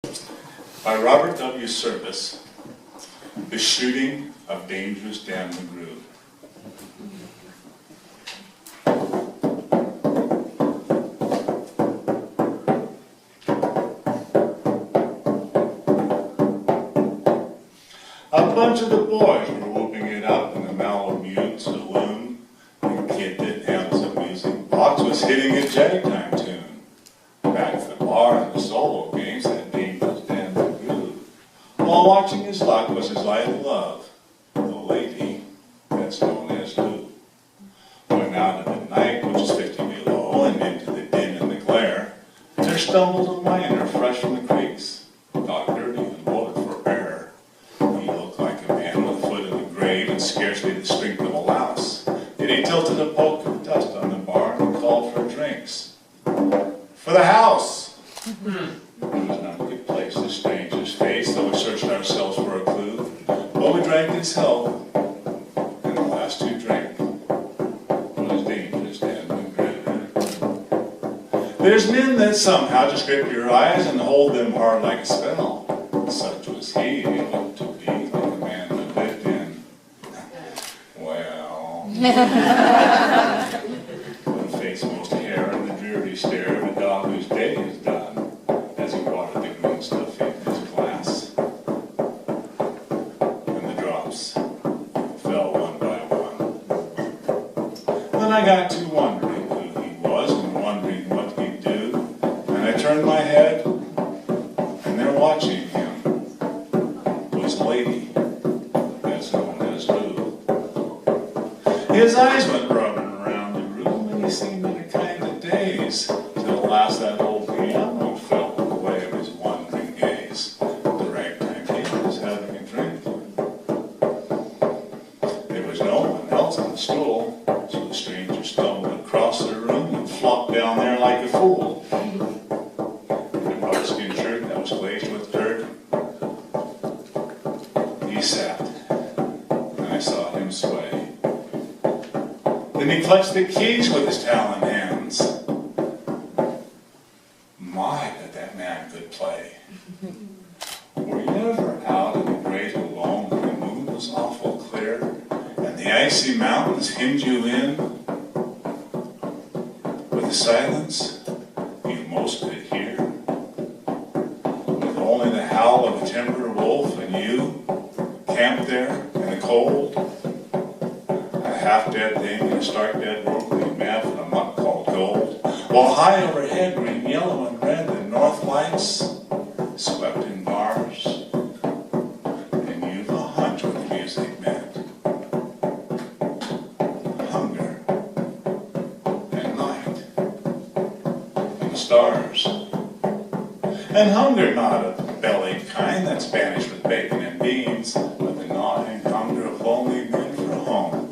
By Robert W. Service, The Shooting of Dangerous Dan McGrew. A bunch of the boys were whooping it up in the Malamute saloon. The kid didn't have some music box, was hitting a jagtime tune. Back at the bar in the solo games, that dangerous Dan McGrew. While watching his luck was his light of love, the lady that's known as Lou. Went out in the night, which is 50 below, and into the din and the glare. There stumbled a miner fresh from the creeks, got dirty and bloated for air. He looked like a man with a foot in the grave and scarcely the strength of a louse. Yet he tilted a poke of dust on the bar and called for drinks. For the house! It was not a good place to stranger's face, though we searched ourselves for a clue. But we drank his health, and the last who drank was dangerous Dan McGrew. There's men that somehow just grip your eyes and hold them hard like a spell. Such was he looked to be like a man who lived in, well, one face most hair and the dreary stare of a dog whose day is done, as he watered the green stuff in his glass. And the drops fell one by one. Then I got to wondering who he was and wondering what he'd do, and I turned my head, and there watching him was a lady that's known as Lou. His eyes went rubbing around the room, and he seemed in a kind of daze, till at last that old piano fell in the way of his wandering gaze. The ragtime kid was having a drink. There was no one else on the stool, so the stranger stumbled across the room and flopped down there like a fool. In a buckskin shirt that was glazed with dirt, he sat, and I saw him sway. Then he clutched the keys with his talon hands. My, but that man could play. Were you ever out in the great alone when the moon was awful clear, and the icy mountains hemmed you in with the silence you most could hear? With only the howl of a timber wolf and you camped there in the cold, a half-dead thing in a stark dead world lead mad for a muck called gold, while high overhead green, yellow, and red the north lights swept in bars, and you've a hunch what music meant. Hunger and night and the stars. And hunger not a bellied kind that's banished with bacon and beans, but the gnawing hunger of lonely men for a home,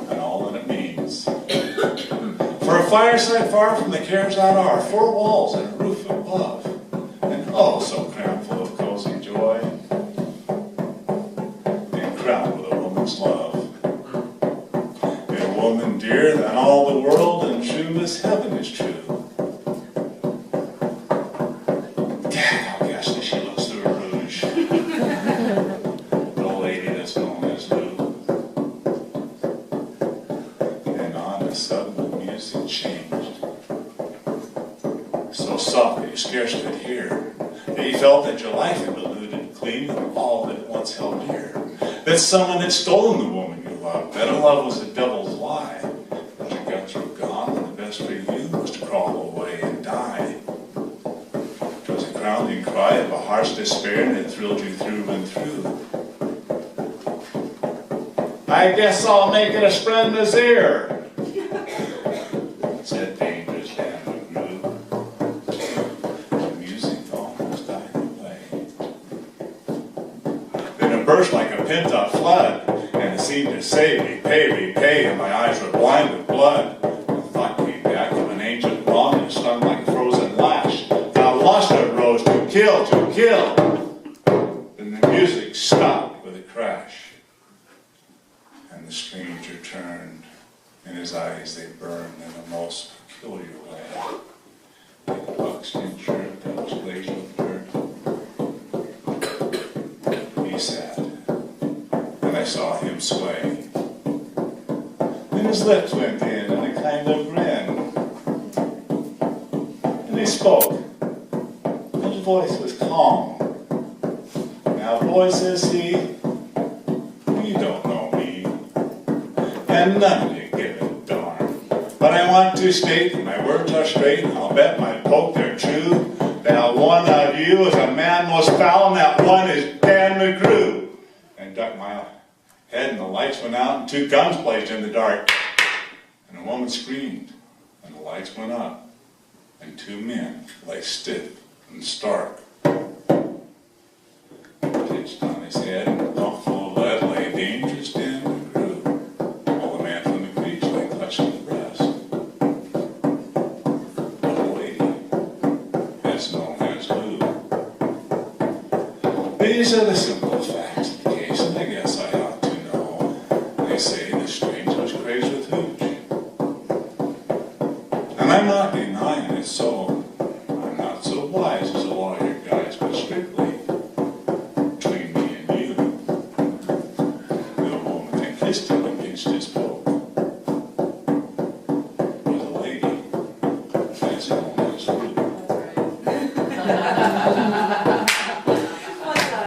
and all that it means. For a fireside far from the cares that are, four walls and a roof above, and oh so crammed full of cozy joy, and crowned with a woman's love. A woman dearer than all the world, and true as heaven is true. She looks through her rouge. The lady that's known as Lou. And on a sudden the music changed. So soft that you scarce could hear. That you felt that your life had eluded clean of all that it once held dear. That someone had stolen the woman you loved. That a love was a devil's lie. That your guts were gone and the best for you was to crawl away and die. Crowning cry of a harsh despair that thrilled you through and through. I guess I'll make it a spread Nazir, said dangerous Dan McGrew. The music almost died away. Then it burst like a pent-up flood, and it seemed to say, repay, repay, and my eyes were blind with blood. The thought came back of an ancient wrong and stung like a frozen lash. Lustre rose to kill, to kill. Then the music stopped with a crash. And the stranger turned, and his eyes they burned in a most peculiar way. Like a buckskin shirt that was glazed with dirt, his lips went in a kind of grin. And he spoke. His voice was calm. "Now, boy," says he, "you don't know me, and none of you give a darn. But I want to state that my words are straight, and I'll bet my poke they're true, that one of you is a man most foul, and that one is Dan McGrew." And ducked my head, and the lights went out, and two guns blazed in the dark. And a woman screamed, and the lights went up, and two men lay stiff and stark. Pitched on his head, and a pump full of lead lay dangerous Dan McGrew, while the man from the creek lay clutched in the breast. But a lady, that's known as Lou. These are the simple facts of the case, and I guess I ought to know. They say the strange was crazed with hooch. And I'm not